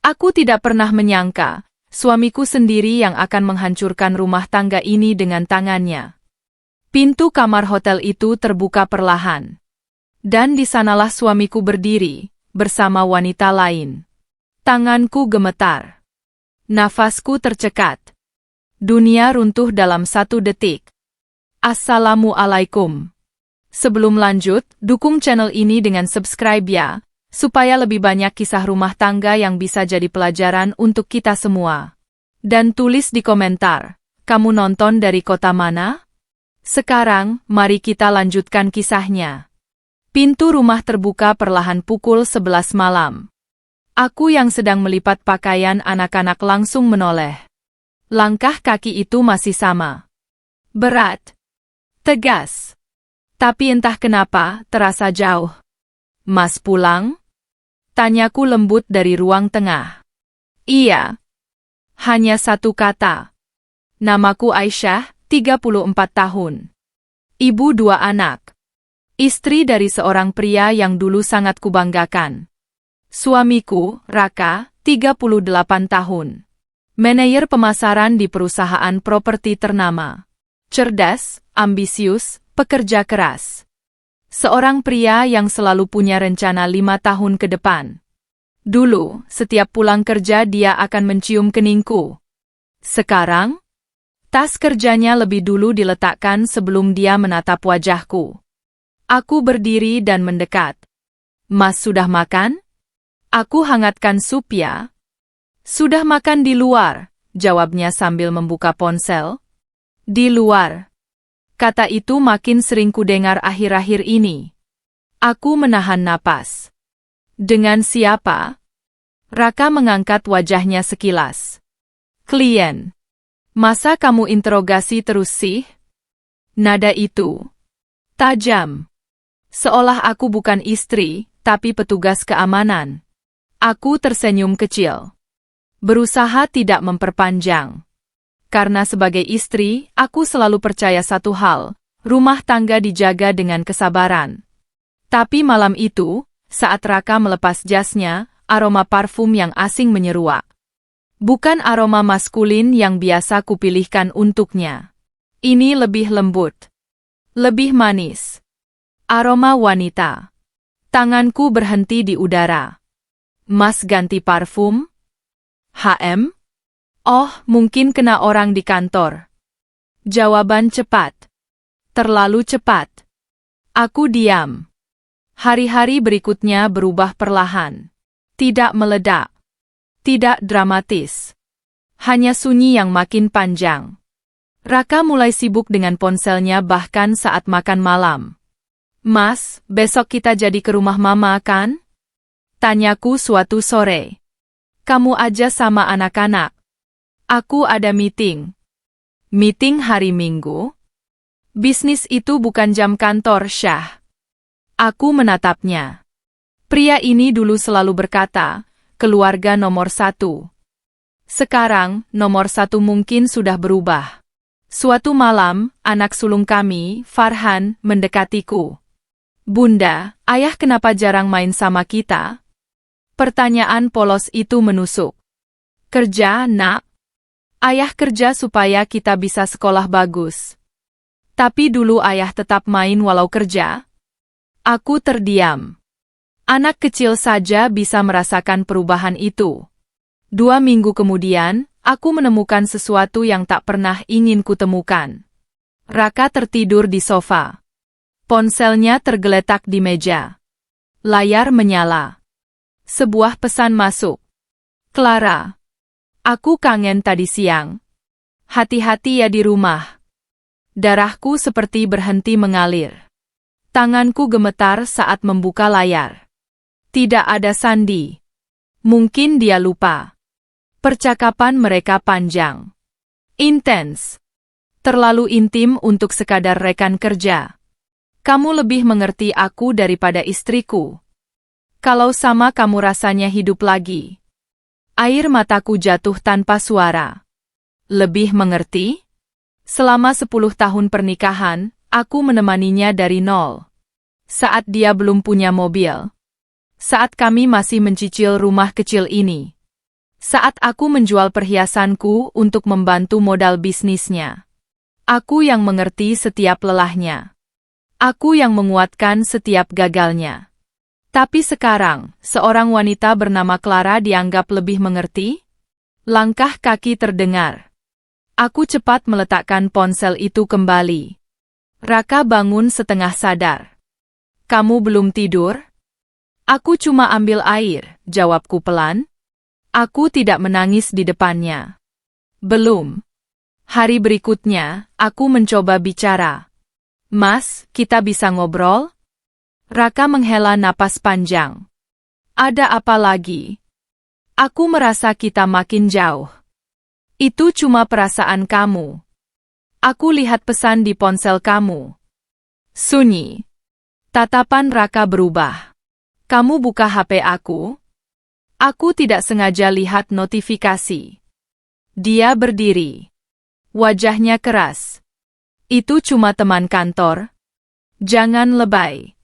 Aku tidak pernah menyangka, suamiku sendiri yang akan menghancurkan rumah tangga ini dengan tangannya. Pintu kamar hotel itu terbuka perlahan. Dan di sanalah suamiku berdiri, bersama wanita lain. Tanganku gemetar. Nafasku tercekat. Dunia runtuh dalam 1 detik. Assalamualaikum. Sebelum lanjut, dukung channel ini dengan subscribe ya, supaya lebih banyak kisah rumah tangga yang bisa jadi pelajaran untuk kita semua. Dan tulis di komentar, kamu nonton dari kota mana? Sekarang, mari kita lanjutkan kisahnya. Pintu rumah terbuka perlahan pukul 11 malam. Aku yang sedang melipat pakaian anak-anak langsung menoleh. Langkah kaki itu masih sama. Berat. Tegas. Tapi entah kenapa, terasa jauh. Mas pulang? Tanyaku lembut dari ruang tengah. Iya. Hanya satu kata. Namaku Aisyah, 34 tahun. Ibu 2 anak. Istri dari seorang pria yang dulu sangat kubanggakan. Suamiku, Raka, 38 tahun. Manajer pemasaran di perusahaan properti ternama. Cerdas, ambisius, pekerja keras. Seorang pria yang selalu punya rencana 5 tahun ke depan. Dulu, setiap pulang kerja dia akan mencium keningku. Sekarang, tas kerjanya lebih dulu diletakkan sebelum dia menatap wajahku. Aku berdiri dan mendekat. Mas sudah makan? Aku hangatkan sup ya. Sudah makan di luar, jawabnya sambil membuka ponsel. Di luar. Kata itu makin sering kudengar akhir-akhir ini. Aku menahan napas. Dengan siapa? Raka mengangkat wajahnya sekilas. Klien. Masa kamu interogasi terus sih? Nada itu tajam. Seolah aku bukan istri, tapi petugas keamanan. Aku tersenyum kecil. Berusaha tidak memperpanjang. Karena sebagai istri, aku selalu percaya satu hal, rumah tangga dijaga dengan kesabaran. Tapi malam itu, saat Raka melepas jasnya, aroma parfum yang asing menyeruak. Bukan aroma maskulin yang biasa kupilihkan untuknya. Ini lebih lembut. Lebih manis. Aroma wanita. Tanganku berhenti di udara. Mas ganti parfum? HM? Oh, mungkin kena orang di kantor. Jawaban cepat. Terlalu cepat. Aku diam. Hari-hari berikutnya berubah perlahan. Tidak meledak. Tidak dramatis. Hanya sunyi yang makin panjang. Raka mulai sibuk dengan ponselnya bahkan saat makan malam. Mas, besok kita jadi ke rumah mama kan? Tanyaku suatu sore. Kamu aja sama anak-anak. Aku ada meeting. Meeting hari Minggu? Bisnis itu bukan jam kantor, Syah. Aku menatapnya. Pria ini dulu selalu berkata, keluarga nomor 1. Sekarang, nomor 1 mungkin sudah berubah. Suatu malam, anak sulung kami, Farhan, mendekatiku. Bunda, ayah kenapa jarang main sama kita? Pertanyaan polos itu menusuk. Kerja, nak. Ayah kerja supaya kita bisa sekolah bagus. Tapi dulu ayah tetap main walau kerja. Aku terdiam. Anak kecil saja bisa merasakan perubahan itu. 2 minggu kemudian, aku menemukan sesuatu yang tak pernah ingin kutemukan. Raka tertidur di sofa. Ponselnya tergeletak di meja. Layar menyala. Sebuah pesan masuk. Clara. Aku kangen tadi siang. Hati-hati ya di rumah. Darahku seperti berhenti mengalir. Tanganku gemetar saat membuka layar. Tidak ada sandi. Mungkin dia lupa. Percakapan mereka panjang. Intens. Terlalu intim untuk sekadar rekan kerja. Kamu lebih mengerti aku daripada istriku. Kalau sama kamu rasanya hidup lagi. Air mataku jatuh tanpa suara. Lebih mengerti? Selama 10 tahun pernikahan, aku menemaninya dari nol. Saat dia belum punya mobil. Saat kami masih mencicil rumah kecil ini. Saat aku menjual perhiasanku untuk membantu modal bisnisnya. Aku yang mengerti setiap lelahnya. Aku yang menguatkan setiap gagalnya. Tapi sekarang, seorang wanita bernama Clara dianggap lebih mengerti? Langkah kaki terdengar. Aku cepat meletakkan ponsel itu kembali. Raka bangun setengah sadar. Kamu belum tidur? Aku cuma ambil air, jawabku pelan. Aku tidak menangis di depannya. Belum. Hari berikutnya, aku mencoba bicara. Mas, kita bisa ngobrol? Raka menghela napas panjang. Ada apa lagi? Aku merasa kita makin jauh. Itu cuma perasaan kamu. Aku lihat pesan di ponsel kamu. Sunyi. Tatapan Raka berubah. Kamu buka HP aku? Aku tidak sengaja lihat notifikasi. Dia berdiri. Wajahnya keras. Itu cuma teman kantor. Jangan lebay.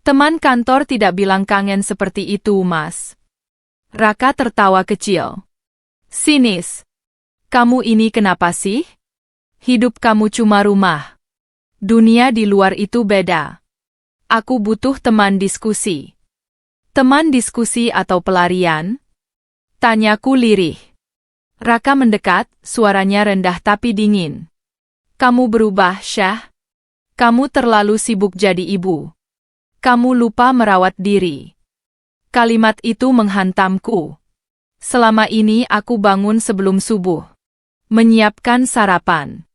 Teman kantor tidak bilang kangen seperti itu, Mas. Raka tertawa kecil. Sinis. Kamu ini kenapa sih? Hidup kamu cuma rumah. Dunia di luar itu beda. Aku butuh teman diskusi. Teman diskusi atau pelarian? Tanyaku lirih. Raka mendekat, suaranya rendah tapi dingin. Kamu berubah, Syah. Kamu terlalu sibuk jadi ibu. Kamu lupa merawat diri. Kalimat itu menghantamku. Selama ini aku bangun sebelum subuh. Menyiapkan sarapan.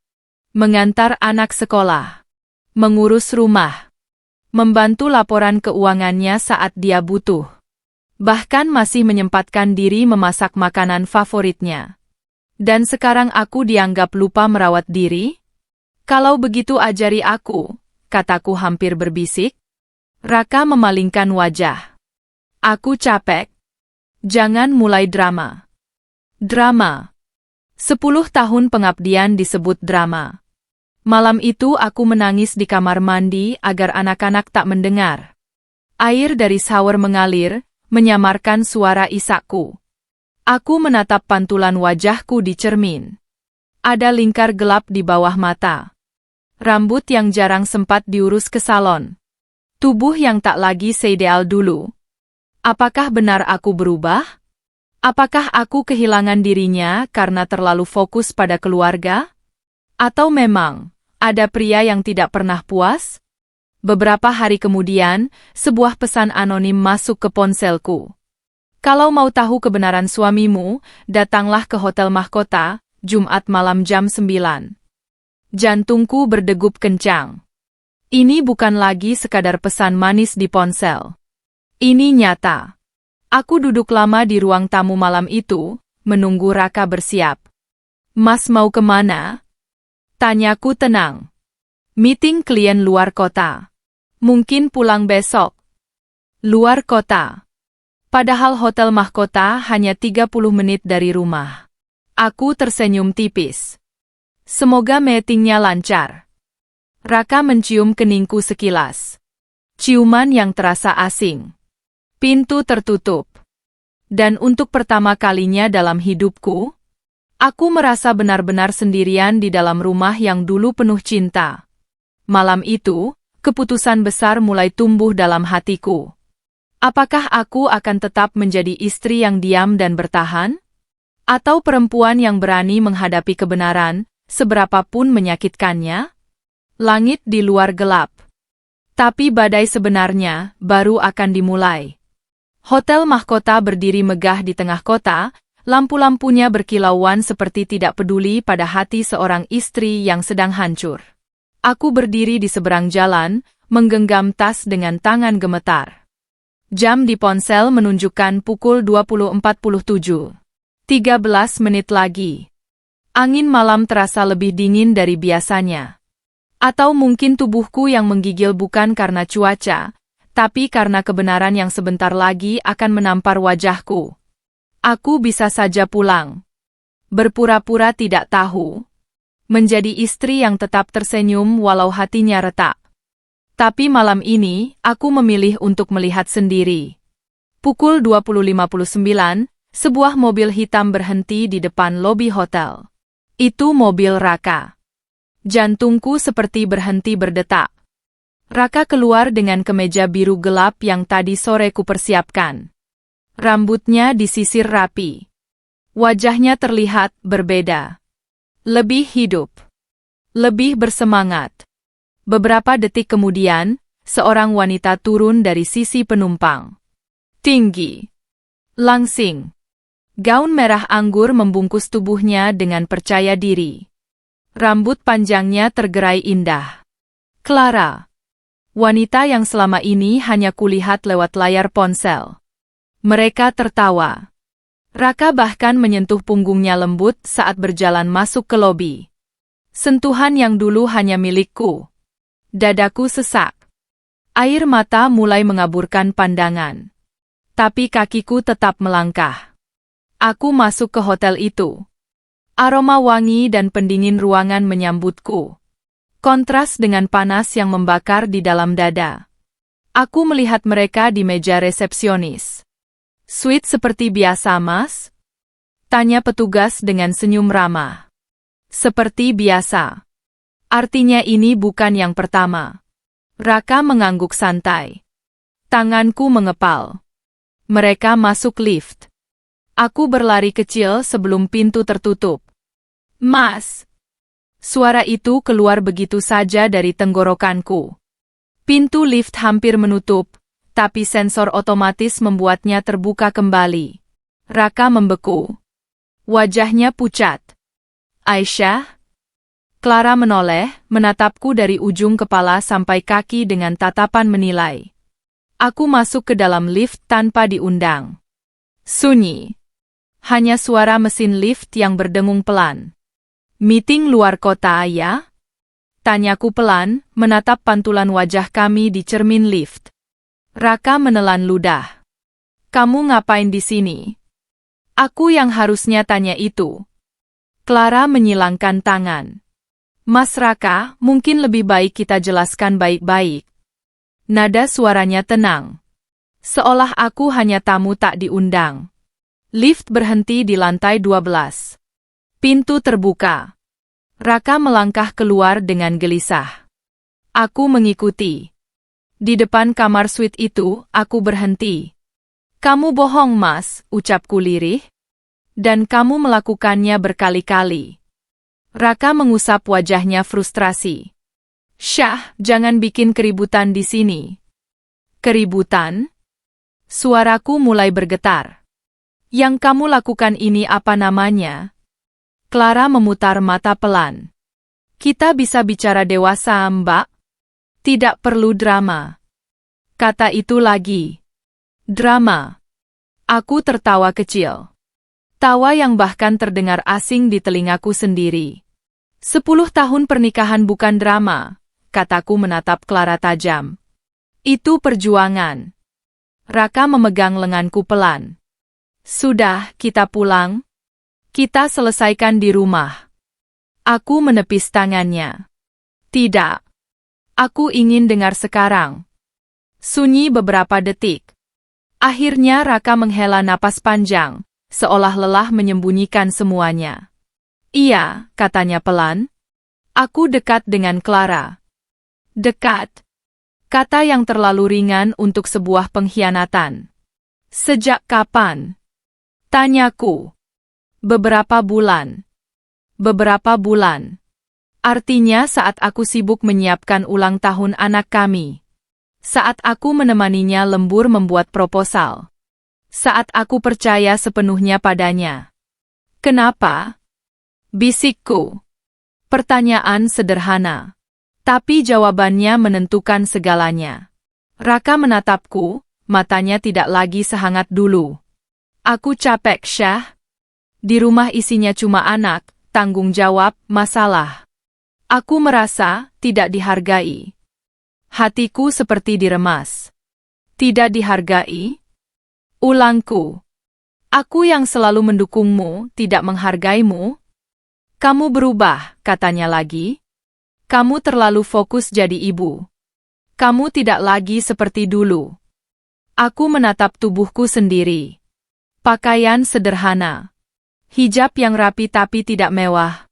Mengantar anak sekolah. Mengurus rumah. Membantu laporan keuangannya saat dia butuh. Bahkan masih menyempatkan diri memasak makanan favoritnya. Dan sekarang aku dianggap lupa merawat diri? Kalau begitu ajari aku, kataku hampir berbisik. Raka memalingkan wajah. Aku capek. Jangan mulai drama. Drama. 10 tahun pengabdian disebut drama. Malam itu aku menangis di kamar mandi agar anak-anak tak mendengar. Air dari shower mengalir, menyamarkan suara isakku. Aku menatap pantulan wajahku di cermin. Ada lingkar gelap di bawah mata. Rambut yang jarang sempat diurus ke salon. Tubuh yang tak lagi seideal dulu. Apakah benar aku berubah? Apakah aku kehilangan dirinya karena terlalu fokus pada keluarga? Atau memang, ada pria yang tidak pernah puas? Beberapa hari kemudian, sebuah pesan anonim masuk ke ponselku. Kalau mau tahu kebenaran suamimu, datanglah ke Hotel Mahkota, Jumat malam jam 9. Jantungku berdegup kencang. Ini bukan lagi sekadar pesan manis di ponsel. Ini nyata. Aku duduk lama di ruang tamu malam itu, menunggu Raka bersiap. Mas mau kemana? Tanyaku tenang. Meeting klien luar kota. Mungkin pulang besok. Luar kota. Padahal Hotel Mahkota hanya 30 menit dari rumah. Aku tersenyum tipis. Semoga meetingnya lancar. Raka mencium keningku sekilas. Ciuman yang terasa asing. Pintu tertutup. Dan untuk pertama kalinya dalam hidupku, aku merasa benar-benar sendirian di dalam rumah yang dulu penuh cinta. Malam itu, keputusan besar mulai tumbuh dalam hatiku. Apakah aku akan tetap menjadi istri yang diam dan bertahan? Atau perempuan yang berani menghadapi kebenaran, seberapapun menyakitkannya? Langit di luar gelap. Tapi badai sebenarnya baru akan dimulai. Hotel Mahkota berdiri megah di tengah kota, lampu-lampunya berkilauan seperti tidak peduli pada hati seorang istri yang sedang hancur. Aku berdiri di seberang jalan, menggenggam tas dengan tangan gemetar. Jam di ponsel menunjukkan pukul 20.47. 13 menit lagi. Angin malam terasa lebih dingin dari biasanya. Atau mungkin tubuhku yang menggigil bukan karena cuaca, tapi karena kebenaran yang sebentar lagi akan menampar wajahku. Aku bisa saja pulang. Berpura-pura tidak tahu. Menjadi istri yang tetap tersenyum walau hatinya retak. Tapi malam ini, aku memilih untuk melihat sendiri. Pukul 20.59, Sebuah mobil hitam berhenti di depan lobi hotel. Itu mobil Raka. Jantungku seperti berhenti berdetak. Raka keluar dengan kemeja biru gelap yang tadi sore kupersiapkan. Rambutnya disisir rapi. Wajahnya terlihat berbeda. Lebih hidup. Lebih bersemangat. Beberapa detik kemudian, seorang wanita turun dari sisi penumpang. Tinggi. Langsing. Gaun merah anggur membungkus tubuhnya dengan percaya diri. Rambut panjangnya tergerai indah. Clara. Wanita yang selama ini hanya kulihat lewat layar ponsel. Mereka tertawa. Raka bahkan menyentuh punggungnya lembut saat berjalan masuk ke lobi. Sentuhan yang dulu hanya milikku. Dadaku sesak. Air mata mulai mengaburkan pandangan. Tapi kakiku tetap melangkah. Aku masuk ke hotel itu. Aroma wangi dan pendingin ruangan menyambutku. Kontras dengan panas yang membakar di dalam dada. Aku melihat mereka di meja resepsionis. Suite seperti biasa, Mas? Tanya petugas dengan senyum ramah. Seperti biasa. Artinya ini bukan yang pertama. Raka mengangguk santai. Tanganku mengepal. Mereka masuk lift. Aku berlari kecil sebelum pintu tertutup. Mas! Suara itu keluar begitu saja dari tenggorokanku. Pintu lift hampir menutup, tapi sensor otomatis membuatnya terbuka kembali. Raka membeku. Wajahnya pucat. Aisyah? Clara menoleh, menatapku dari ujung kepala sampai kaki dengan tatapan menilai. Aku masuk ke dalam lift tanpa diundang. Sunyi. Hanya suara mesin lift yang berdengung pelan. Meeting luar kota, ya? Tanyaku pelan, menatap pantulan wajah kami di cermin lift. Raka menelan ludah. Kamu ngapain di sini? Aku yang harusnya tanya itu. Clara menyilangkan tangan. Mas Raka, mungkin lebih baik kita jelaskan baik-baik. Nada suaranya tenang. Seolah aku hanya tamu tak diundang. Lift berhenti di lantai 12. Pintu terbuka. Raka melangkah keluar dengan gelisah. Aku mengikuti. Di depan kamar suite itu, aku berhenti. Kamu bohong, Mas, ucapku lirih. Dan kamu melakukannya berkali-kali. Raka mengusap wajahnya frustrasi. Syah, jangan bikin keributan di sini. Keributan? Suaraku mulai bergetar. Yang kamu lakukan ini apa namanya? Clara memutar mata pelan. Kita bisa bicara dewasa, Mbak. Tidak perlu drama. Kata itu lagi. Drama. Aku tertawa kecil. Tawa yang bahkan terdengar asing di telingaku sendiri. 10 tahun pernikahan bukan drama, kataku menatap Clara tajam. Itu perjuangan. Raka memegang lenganku pelan. Sudah, kita pulang. Kita selesaikan di rumah. Aku menepis tangannya. Tidak. Aku ingin dengar sekarang. Sunyi beberapa detik. Akhirnya Raka menghela napas panjang, seolah lelah menyembunyikan semuanya. Iya, katanya pelan. Aku dekat dengan Clara. Dekat. Kata yang terlalu ringan untuk sebuah pengkhianatan. Sejak kapan? Tanyaku. Beberapa bulan. Beberapa bulan. Artinya saat aku sibuk menyiapkan ulang tahun anak kami. Saat aku menemaninya lembur membuat proposal. Saat aku percaya sepenuhnya padanya. Kenapa? Bisikku. Pertanyaan sederhana. Tapi jawabannya menentukan segalanya. Raka menatapku, matanya tidak lagi sehangat dulu. Aku capek, Syah. Di rumah isinya cuma anak, tanggung jawab, masalah. Aku merasa tidak dihargai. Hatiku seperti diremas. Tidak dihargai? Ulangku. Aku yang selalu mendukungmu, tidak menghargaimu? Kamu berubah, katanya lagi. Kamu terlalu fokus jadi ibu. Kamu tidak lagi seperti dulu. Aku menatap tubuhku sendiri. Pakaian sederhana. Hijab yang rapi tapi tidak mewah.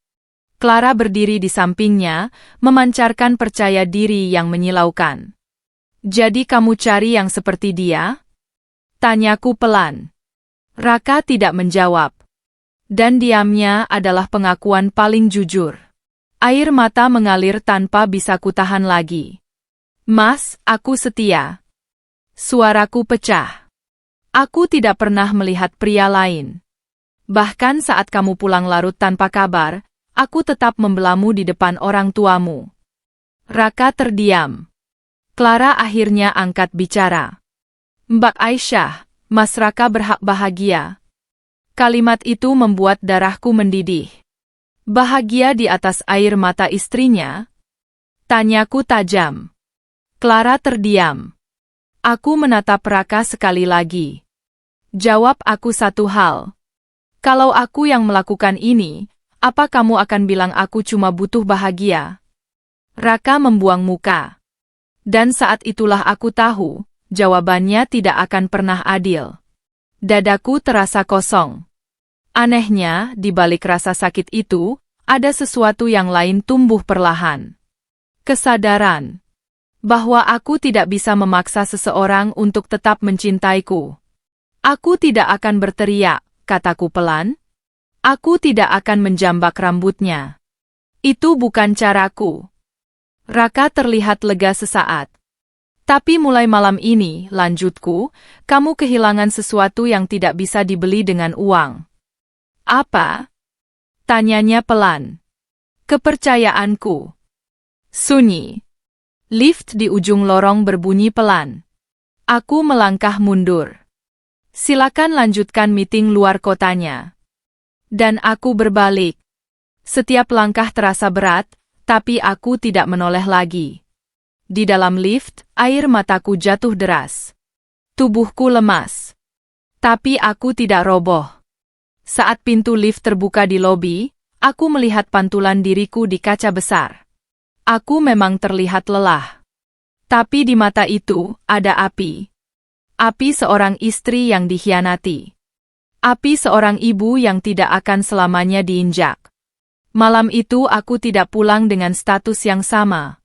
Clara berdiri di sampingnya, memancarkan percaya diri yang menyilaukan. Jadi kamu cari yang seperti dia? Tanyaku pelan. Raka tidak menjawab. Dan diamnya adalah pengakuan paling jujur. Air mata mengalir tanpa bisa kutahan lagi. Mas, aku setia. Suaraku pecah. Aku tidak pernah melihat pria lain. Bahkan saat kamu pulang larut tanpa kabar, aku tetap membelamu di depan orang tuamu. Raka terdiam. Clara akhirnya angkat bicara. Mbak Aisyah, Mas Raka berhak bahagia. Kalimat itu membuat darahku mendidih. Bahagia di atas air mata istrinya? Tanyaku tajam. Clara terdiam. Aku menatap Raka sekali lagi. Jawab aku satu hal. Kalau aku yang melakukan ini, apa kamu akan bilang aku cuma butuh bahagia? Raka membuang muka. Dan saat itulah aku tahu, jawabannya tidak akan pernah adil. Dadaku terasa kosong. Anehnya, di balik rasa sakit itu, ada sesuatu yang lain tumbuh perlahan. Kesadaran bahwa aku tidak bisa memaksa seseorang untuk tetap mencintaiku. Aku tidak akan berteriak, kataku pelan. Aku tidak akan menjambak rambutnya. Itu bukan caraku. Raka terlihat lega sesaat. Tapi mulai malam ini, lanjutku, kamu kehilangan sesuatu yang tidak bisa dibeli dengan uang. Apa? Tanyanya pelan. Kepercayaanku. Sunyi. Lift di ujung lorong berbunyi pelan. Aku melangkah mundur. Silakan lanjutkan meeting luar kotanya. Dan aku berbalik. Setiap langkah terasa berat, tapi aku tidak menoleh lagi. Di dalam lift, air mataku jatuh deras. Tubuhku lemas. Tapi aku tidak roboh. Saat pintu lift terbuka di lobi, aku melihat pantulan diriku di kaca besar. Aku memang terlihat lelah. Tapi di mata itu, ada api. Api seorang istri yang dikhianati. Api seorang ibu yang tidak akan selamanya diinjak. Malam itu aku tidak pulang dengan status yang sama.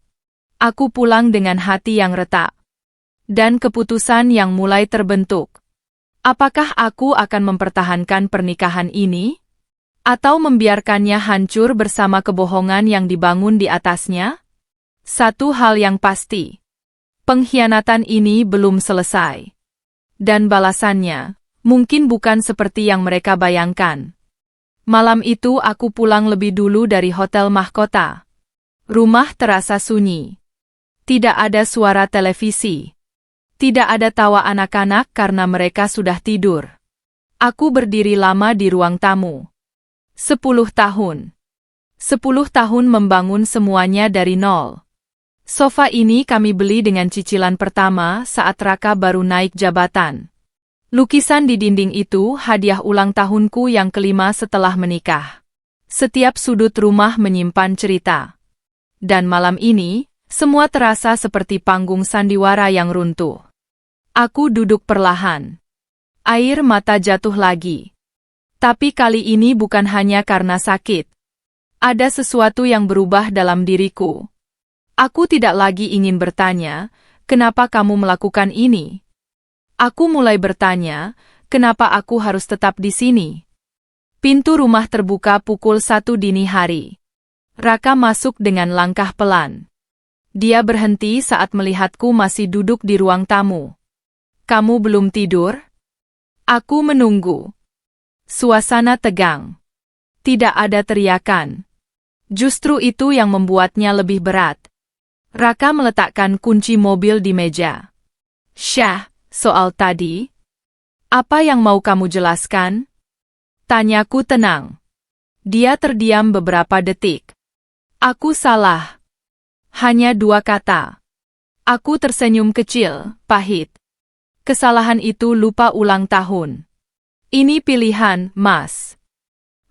Aku pulang dengan hati yang retak. Dan keputusan yang mulai terbentuk. Apakah aku akan mempertahankan pernikahan ini? Atau membiarkannya hancur bersama kebohongan yang dibangun di atasnya? Satu hal yang pasti. Pengkhianatan ini belum selesai. Dan balasannya, mungkin bukan seperti yang mereka bayangkan. Malam itu aku pulang lebih dulu dari hotel mahkota. Rumah terasa sunyi. Tidak ada suara televisi. Tidak ada tawa anak-anak karena mereka sudah tidur. Aku berdiri lama di ruang tamu. 10 tahun. 10 tahun membangun semuanya dari nol. Sofa ini kami beli dengan cicilan pertama saat Raka baru naik jabatan. Lukisan di dinding itu hadiah ulang tahunku yang kelima setelah menikah. Setiap sudut rumah menyimpan cerita. Dan malam ini, semua terasa seperti panggung sandiwara yang runtuh. Aku duduk perlahan. Air mata jatuh lagi. Tapi kali ini bukan hanya karena sakit. Ada sesuatu yang berubah dalam diriku. Aku tidak lagi ingin bertanya, kenapa kamu melakukan ini? Aku mulai bertanya, kenapa aku harus tetap di sini? Pintu rumah terbuka pukul 1 dini hari. Raka masuk dengan langkah pelan. Dia berhenti saat melihatku masih duduk di ruang tamu. Kamu belum tidur? Aku menunggu. Suasana tegang. Tidak ada teriakan. Justru itu yang membuatnya lebih berat. Raka meletakkan kunci mobil di meja. Syah, soal tadi? Apa yang mau kamu jelaskan? Tanyaku tenang. Dia terdiam beberapa detik. Aku salah. Hanya 2 kata. Aku tersenyum kecil, pahit. Kesalahan itu lupa ulang tahun. Ini pilihan, Mas.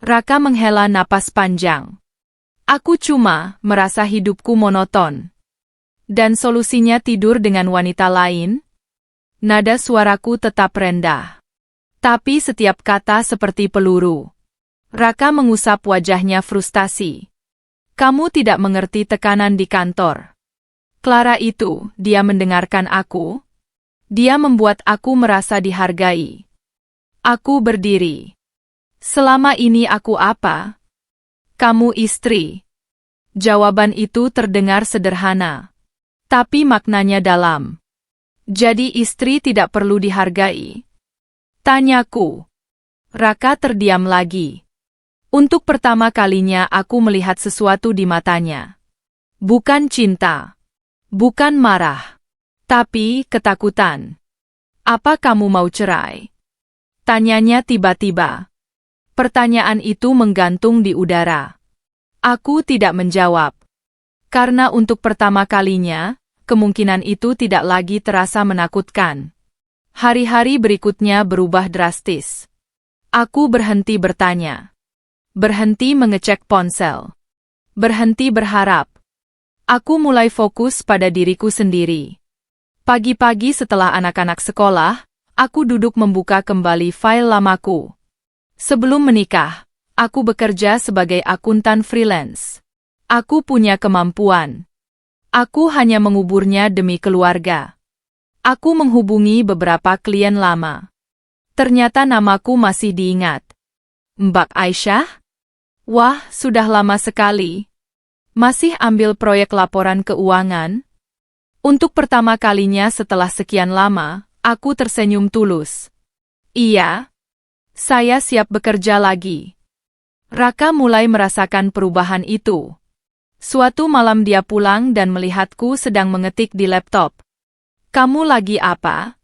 Raka menghela napas panjang. Aku cuma merasa hidupku monoton. Dan solusinya tidur dengan wanita lain? Nada suaraku tetap rendah. Tapi setiap kata seperti peluru. Raka mengusap wajahnya frustasi. Kamu tidak mengerti tekanan di kantor. Clara itu, dia mendengarkan aku. Dia membuat aku merasa dihargai. Aku berdiri. Selama ini aku apa? Kamu istri. Jawaban itu terdengar sederhana. Tapi maknanya dalam. Jadi istri tidak perlu dihargai? Tanyaku. Raka terdiam lagi. Untuk pertama kalinya aku melihat sesuatu di matanya. Bukan cinta. Bukan marah. Tapi ketakutan. Apa kamu mau cerai? Tanyanya tiba-tiba. Pertanyaan itu menggantung di udara. Aku tidak menjawab. Karena untuk pertama kalinya, kemungkinan itu tidak lagi terasa menakutkan. Hari-hari berikutnya berubah drastis. Aku berhenti bertanya. Berhenti mengecek ponsel. Berhenti berharap. Aku mulai fokus pada diriku sendiri. Pagi-pagi setelah anak-anak sekolah, aku duduk membuka kembali file lamaku. Sebelum menikah, aku bekerja sebagai akuntan freelance. Aku punya kemampuan. Aku hanya menguburnya demi keluarga. Aku menghubungi beberapa klien lama. Ternyata namaku masih diingat. Mbak Aisyah? Wah, sudah lama sekali. Masih ambil proyek laporan keuangan? Untuk pertama kalinya setelah sekian lama, aku tersenyum tulus. Iya. Saya siap bekerja lagi. Raka mulai merasakan perubahan itu. Suatu malam dia pulang dan melihatku sedang mengetik di laptop. Kamu lagi apa?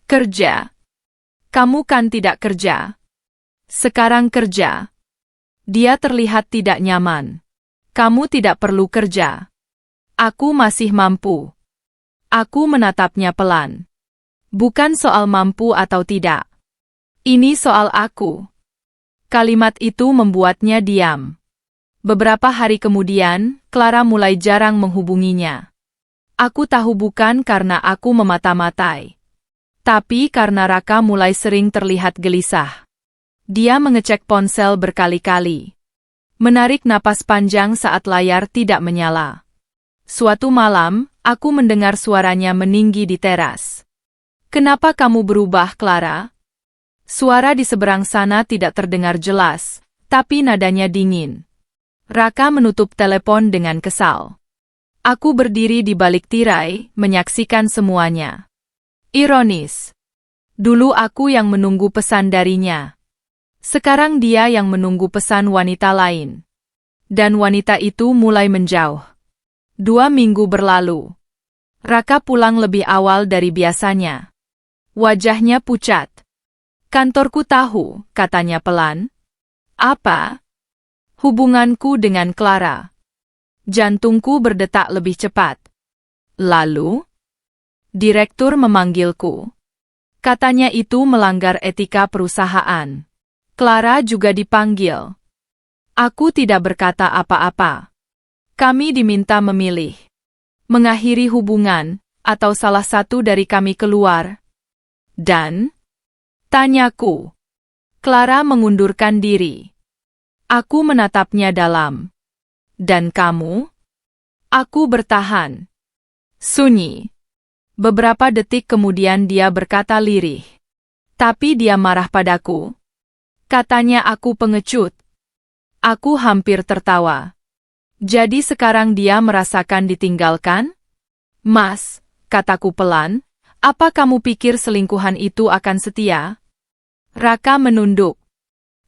Kerja. Kamu kan tidak kerja. Sekarang kerja. Dia terlihat tidak nyaman. Kamu tidak perlu kerja. Aku masih mampu. Aku menatapnya pelan. Bukan soal mampu atau tidak. Ini soal aku. Kalimat itu membuatnya diam. Beberapa hari kemudian, Clara mulai jarang menghubunginya. Aku tahu bukan karena aku memata-matai. Tapi karena Raka mulai sering terlihat gelisah. Dia mengecek ponsel berkali-kali. Menarik napas panjang saat layar tidak menyala. Suatu malam, aku mendengar suaranya meninggi di teras. Kenapa kamu berubah, Clara? Suara di seberang sana tidak terdengar jelas, tapi nadanya dingin. Raka menutup telepon dengan kesal. Aku berdiri di balik tirai, menyaksikan semuanya. Ironis. Dulu aku yang menunggu pesan darinya. Sekarang dia yang menunggu pesan wanita lain. Dan wanita itu mulai menjauh. 2 minggu berlalu. Raka pulang lebih awal dari biasanya. Wajahnya pucat. Kantorku tahu, katanya pelan. Apa? Hubunganku dengan Clara. Jantungku berdetak lebih cepat. Lalu? Direktur memanggilku. Katanya itu melanggar etika perusahaan. Clara juga dipanggil. Aku tidak berkata apa-apa. Kami diminta memilih. Mengakhiri hubungan, atau salah satu dari kami keluar. Dan? Tanyaku. Clara mengundurkan diri. Aku menatapnya dalam. Dan kamu? Aku bertahan. Sunyi. Beberapa detik kemudian dia berkata lirih. Tapi dia marah padaku. Katanya aku pengecut. Aku hampir tertawa. Jadi sekarang dia merasakan ditinggalkan? Mas, kataku pelan, apa kamu pikir selingkuhan itu akan setia? Raka menunduk.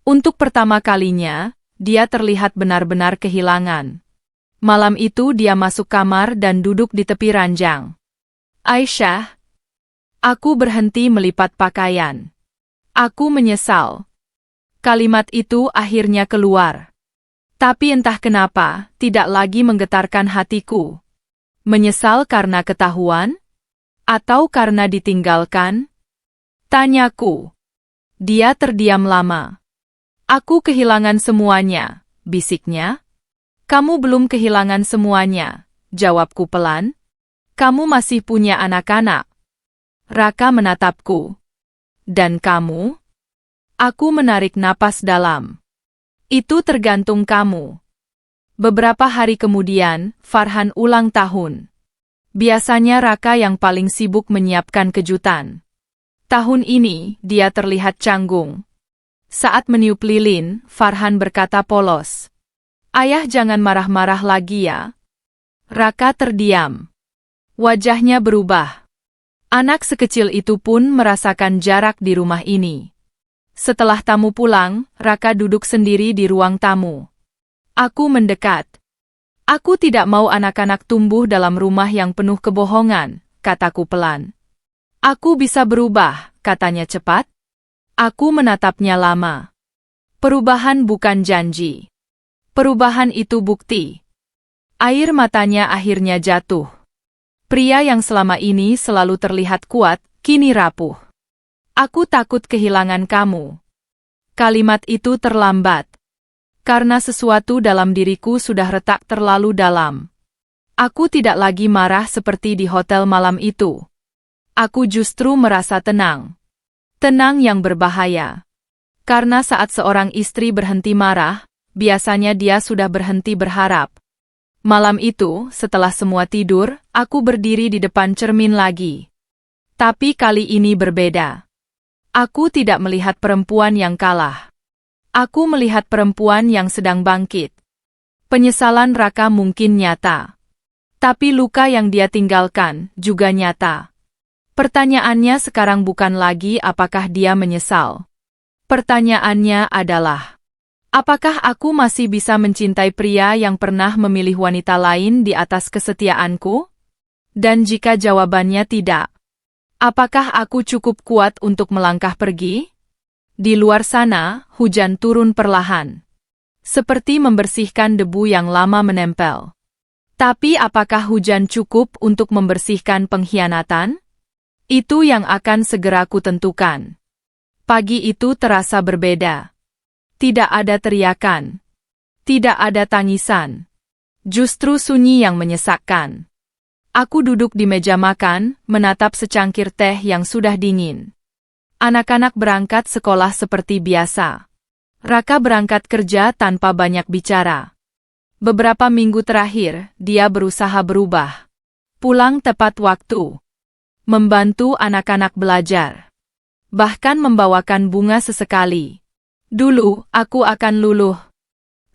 Untuk pertama kalinya, dia terlihat benar-benar kehilangan. Malam itu dia masuk kamar dan duduk di tepi ranjang. Aisyah. Aku berhenti melipat pakaian. Aku menyesal. Kalimat itu akhirnya keluar. Tapi entah kenapa, tidak lagi menggetarkan hatiku. Menyesal karena ketahuan? Atau karena ditinggalkan? Tanyaku. Dia terdiam lama. Aku kehilangan semuanya, bisiknya. Kamu belum kehilangan semuanya, jawabku pelan. Kamu masih punya anak-anak. Raka menatapku. Dan kamu? Aku menarik napas dalam. Itu tergantung kamu. Beberapa hari kemudian, Farhan ulang tahun. Biasanya Raka yang paling sibuk menyiapkan kejutan. Tahun ini, dia terlihat canggung. Saat meniup lilin, Farhan berkata polos. Ayah jangan marah-marah lagi ya. Raka terdiam. Wajahnya berubah. Anak sekecil itu pun merasakan jarak di rumah ini. Setelah tamu pulang, Raka duduk sendiri di ruang tamu. Aku mendekat. Aku tidak mau anak-anak tumbuh dalam rumah yang penuh kebohongan, kataku pelan. Aku bisa berubah, katanya cepat. Aku menatapnya lama. Perubahan bukan janji. Perubahan itu bukti. Air matanya akhirnya jatuh. Pria yang selama ini selalu terlihat kuat, kini rapuh. Aku takut kehilangan kamu. Kalimat itu terlambat. Karena sesuatu dalam diriku sudah retak terlalu dalam. Aku tidak lagi marah seperti di hotel malam itu. Aku justru merasa tenang. Tenang yang berbahaya. Karena saat seorang istri berhenti marah, biasanya dia sudah berhenti berharap. Malam itu, setelah semua tidur, aku berdiri di depan cermin lagi. Tapi kali ini berbeda. Aku tidak melihat perempuan yang kalah. Aku melihat perempuan yang sedang bangkit. Penyesalan Raka mungkin nyata. Tapi luka yang dia tinggalkan juga nyata. Pertanyaannya sekarang bukan lagi apakah dia menyesal. Pertanyaannya adalah, apakah aku masih bisa mencintai pria yang pernah memilih wanita lain di atas kesetiaanku? Dan jika jawabannya tidak, apakah aku cukup kuat untuk melangkah pergi? Di luar sana, hujan turun perlahan. Seperti membersihkan debu yang lama menempel. Tapi apakah hujan cukup untuk membersihkan pengkhianatan? Itu yang akan segera kutentukan. Pagi itu terasa berbeda. Tidak ada teriakan. Tidak ada tangisan. Justru sunyi yang menyesakkan. Aku duduk di meja makan, menatap secangkir teh yang sudah dingin. Anak-anak berangkat sekolah seperti biasa. Raka berangkat kerja tanpa banyak bicara. Beberapa minggu terakhir, dia berusaha berubah. Pulang tepat waktu. Membantu anak-anak belajar. Bahkan membawakan bunga sesekali. Dulu, aku akan luluh.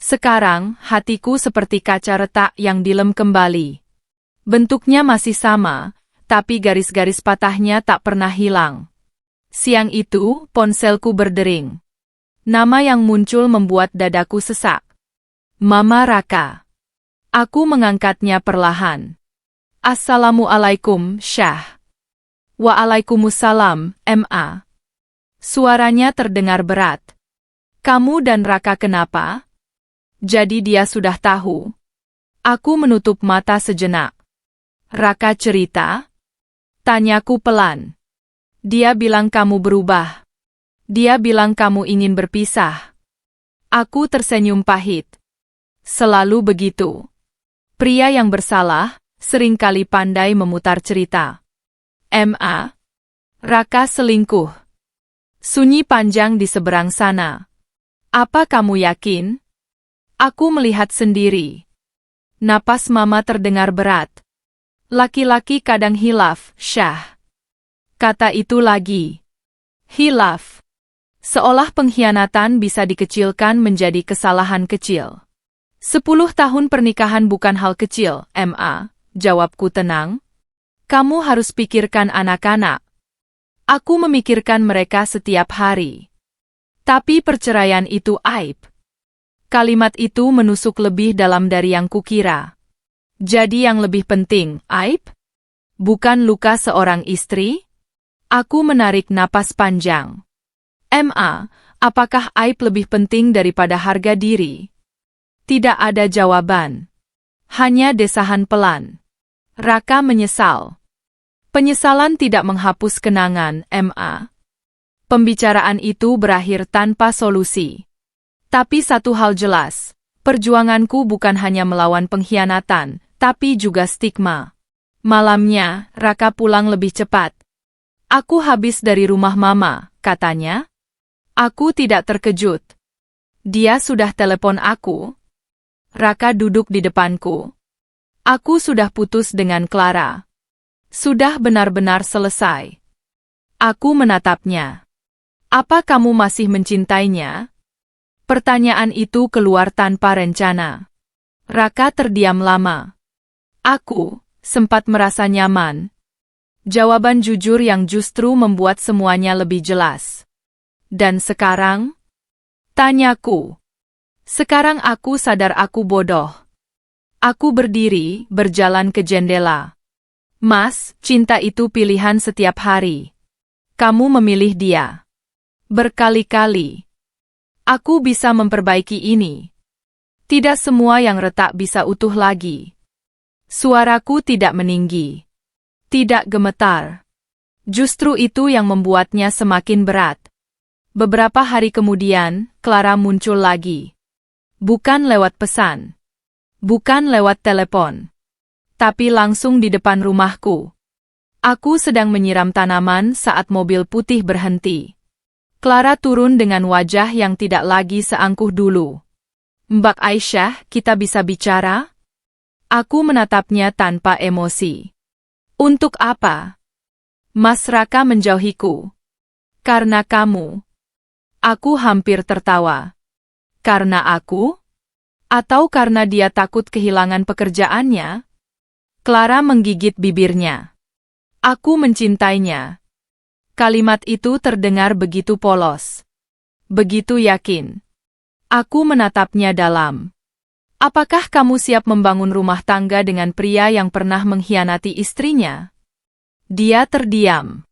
Sekarang, hatiku seperti kaca retak yang dilem kembali. Bentuknya masih sama, tapi garis-garis patahnya tak pernah hilang. Siang itu, ponselku berdering. Nama yang muncul membuat dadaku sesak. Mama Raka. Aku mengangkatnya perlahan. Assalamualaikum, Syah. Waalaikumsalam, Ma. Suaranya terdengar berat. Kamu dan Raka kenapa? Jadi dia sudah tahu. Aku menutup mata sejenak. Raka cerita? Tanyaku pelan. Dia bilang kamu berubah. Dia bilang kamu ingin berpisah. Aku tersenyum pahit. Selalu begitu. Pria yang bersalah, seringkali pandai memutar cerita. Ma. Raka selingkuh. Sunyi panjang di seberang sana. Apa kamu yakin? Aku melihat sendiri. Napas Mama terdengar berat. Laki-laki kadang hilaf, Syah. Kata itu lagi. Hilaf. Seolah pengkhianatan bisa dikecilkan menjadi kesalahan kecil. 10 tahun pernikahan bukan hal kecil, Ma. Jawabku tenang. Kamu harus pikirkan anak-anak. Aku memikirkan mereka setiap hari. Tapi perceraian itu aib. Kalimat itu menusuk lebih dalam dari yang kukira. Jadi yang lebih penting, aib? Bukan luka seorang istri? Aku menarik napas panjang. Ma, apakah aib lebih penting daripada harga diri? Tidak ada jawaban. Hanya desahan pelan. Raka menyesal. Penyesalan tidak menghapus kenangan, Ma. Pembicaraan itu berakhir tanpa solusi. Tapi satu hal jelas, perjuanganku bukan hanya melawan pengkhianatan, tapi juga stigma. Malamnya, Raka pulang lebih cepat. Aku habis dari rumah Mama, katanya. Aku tidak terkejut. Dia sudah telepon aku. Raka duduk di depanku. Aku sudah putus dengan Clara. Sudah benar-benar selesai. Aku menatapnya. Apa kamu masih mencintainya? Pertanyaan itu keluar tanpa rencana. Raka terdiam lama. Aku sempat merasa nyaman. Jawaban jujur yang justru membuat semuanya lebih jelas. Dan sekarang? Tanyaku. Sekarang aku sadar aku bodoh. Aku berdiri, berjalan ke jendela. Mas, cinta itu pilihan setiap hari. Kamu memilih dia. Berkali-kali. Aku bisa memperbaiki ini. Tidak semua yang retak bisa utuh lagi. Suaraku tidak meninggi. Tidak gemetar. Justru itu yang membuatnya semakin berat. Beberapa hari kemudian, Clara muncul lagi. Bukan lewat pesan. Bukan lewat telepon. Tapi langsung di depan rumahku. Aku sedang menyiram tanaman saat mobil putih berhenti. Clara turun dengan wajah yang tidak lagi seangkuh dulu. Mbak Aisyah, kita bisa bicara? Aku menatapnya tanpa emosi. Untuk apa? Mas Raka menjauhiku. Karena kamu. Aku hampir tertawa. Karena aku? Atau karena dia takut kehilangan pekerjaannya? Clara menggigit bibirnya. Aku mencintainya. Kalimat itu terdengar begitu polos. Begitu yakin. Aku menatapnya dalam. Apakah kamu siap membangun rumah tangga dengan pria yang pernah mengkhianati istrinya? Dia terdiam.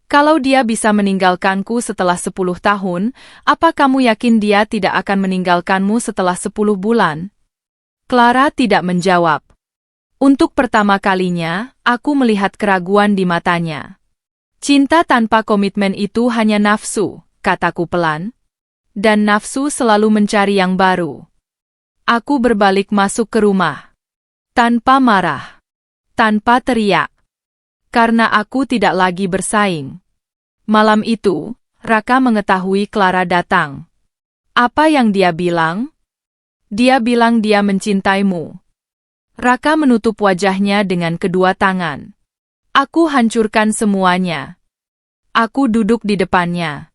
Kalau dia bisa meninggalkanku setelah 10 tahun, apa kamu yakin dia tidak akan meninggalkanmu setelah 10 bulan? Clara tidak menjawab. Untuk pertama kalinya, aku melihat keraguan di matanya. Cinta tanpa komitmen itu hanya nafsu, kataku pelan. Dan nafsu selalu mencari yang baru. Aku berbalik masuk ke rumah. Tanpa marah. Tanpa teriak. Karena aku tidak lagi bersaing. Malam itu, Raka mengetahui Clara datang. Apa yang dia bilang? Dia bilang dia mencintaimu. Raka menutup wajahnya dengan kedua tangan. Aku hancurkan semuanya. Aku duduk di depannya.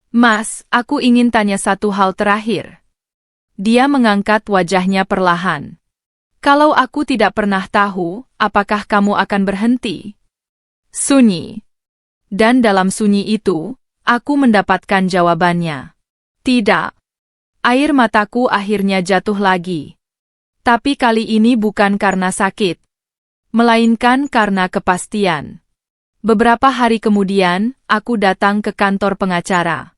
Mas, aku ingin tanya satu hal terakhir. Dia mengangkat wajahnya perlahan. Kalau aku tidak pernah tahu, apakah kamu akan berhenti? Sunyi. Dan dalam sunyi itu, aku mendapatkan jawabannya. Tidak. Air mataku akhirnya jatuh lagi. Tapi kali ini bukan karena sakit. Melainkan karena kepastian. Beberapa hari kemudian, aku datang ke kantor pengacara.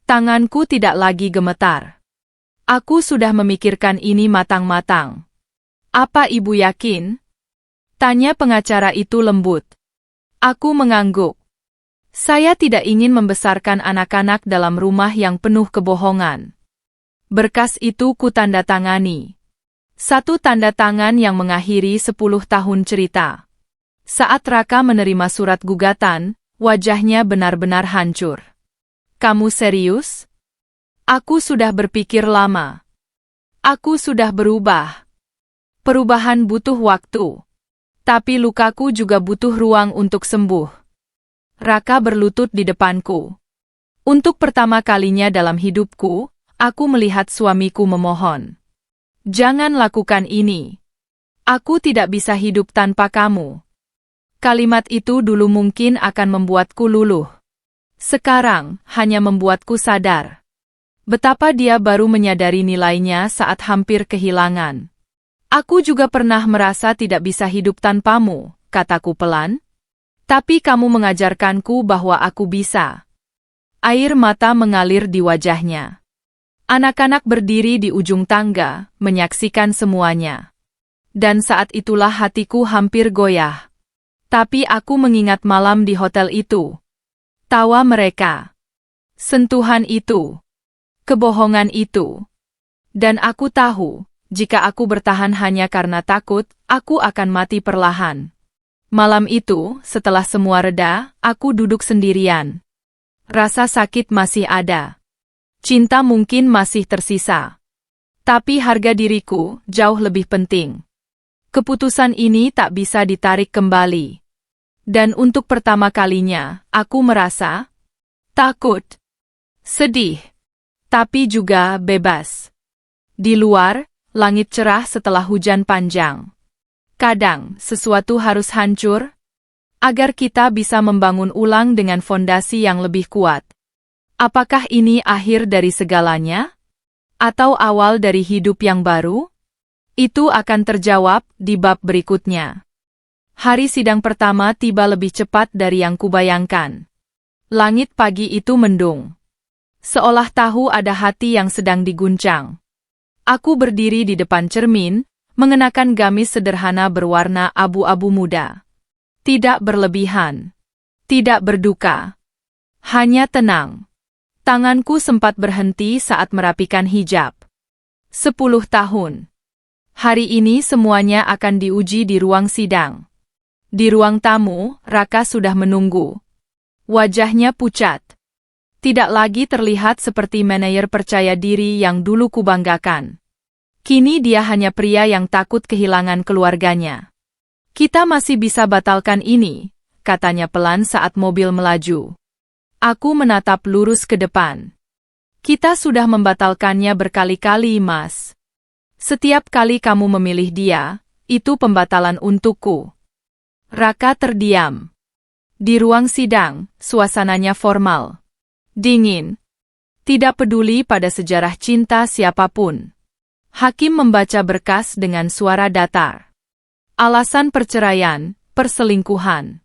Tanganku tidak lagi gemetar. Aku sudah memikirkan ini matang-matang. Apa ibu yakin? Tanya pengacara itu lembut. Aku mengangguk. Saya tidak ingin membesarkan anak-anak dalam rumah yang penuh kebohongan. Berkas itu kutandatangani. Satu tanda tangan yang mengakhiri 10 tahun cerita. Saat Raka menerima surat gugatan, wajahnya benar-benar hancur. Kamu serius? Aku sudah berpikir lama. Aku sudah berubah. Perubahan butuh waktu. Tapi lukaku juga butuh ruang untuk sembuh. Raka berlutut di depanku. Untuk pertama kalinya dalam hidupku, aku melihat suamiku memohon. Jangan lakukan ini. Aku tidak bisa hidup tanpa kamu. Kalimat itu dulu mungkin akan membuatku luluh. Sekarang, hanya membuatku sadar. Betapa dia baru menyadari nilainya saat hampir kehilangan. Aku juga pernah merasa tidak bisa hidup tanpamu, kataku pelan. Tapi kamu mengajarkanku bahwa aku bisa. Air mata mengalir di wajahnya. Anak-anak berdiri di ujung tangga, menyaksikan semuanya. Dan saat itulah hatiku hampir goyah. Tapi aku mengingat malam di hotel itu. Tawa mereka. Sentuhan itu. Kebohongan itu. Dan aku tahu, jika aku bertahan hanya karena takut, aku akan mati perlahan. Malam itu, setelah semua reda, aku duduk sendirian. Rasa sakit masih ada. Cinta mungkin masih tersisa. Tapi harga diriku jauh lebih penting. Keputusan ini tak bisa ditarik kembali. Dan untuk pertama kalinya, aku merasa takut, sedih, tapi juga bebas. Di luar, langit cerah setelah hujan panjang. Kadang, sesuatu harus hancur, agar kita bisa membangun ulang dengan fondasi yang lebih kuat. Apakah ini akhir dari segalanya? Atau awal dari hidup yang baru? Itu akan terjawab di bab berikutnya. Hari sidang pertama tiba lebih cepat dari yang kubayangkan. Langit pagi itu mendung. Seolah tahu ada hati yang sedang diguncang. Aku berdiri di depan cermin, mengenakan gamis sederhana berwarna abu-abu muda. Tidak berlebihan. Tidak berduka. Hanya tenang. Tanganku sempat berhenti saat merapikan hijab. 10 tahun. Hari ini semuanya akan diuji di ruang sidang. Di ruang tamu, Raka sudah menunggu. Wajahnya pucat. Tidak lagi terlihat seperti manajer percaya diri yang dulu kubanggakan. Kini dia hanya pria yang takut kehilangan keluarganya. Kita masih bisa batalkan ini, katanya pelan saat mobil melaju. Aku menatap lurus ke depan. Kita sudah membatalkannya berkali-kali, Mas. Setiap kali kamu memilih dia, itu pembatalan untukku. Raka terdiam. Di ruang sidang, suasananya formal. Dingin. Tidak peduli pada sejarah cinta siapapun. Hakim membaca berkas dengan suara datar. Alasan perceraian, perselingkuhan.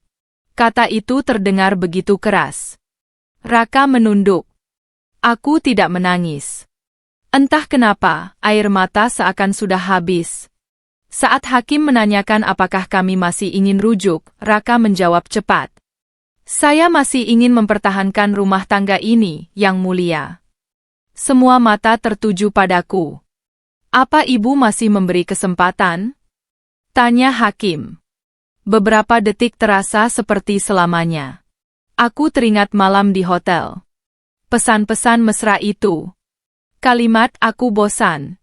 Kata itu terdengar begitu keras. Raka menunduk. Aku tidak menangis. Entah kenapa, air mata seakan sudah habis. Saat hakim menanyakan apakah kami masih ingin rujuk, Raka menjawab cepat. Saya masih ingin mempertahankan rumah tangga ini, Yang Mulia. Semua mata tertuju padaku. Apa ibu masih memberi kesempatan? Tanya hakim. Beberapa detik terasa seperti selamanya. Aku teringat malam di hotel. Pesan-pesan mesra itu. Kalimat aku bosan.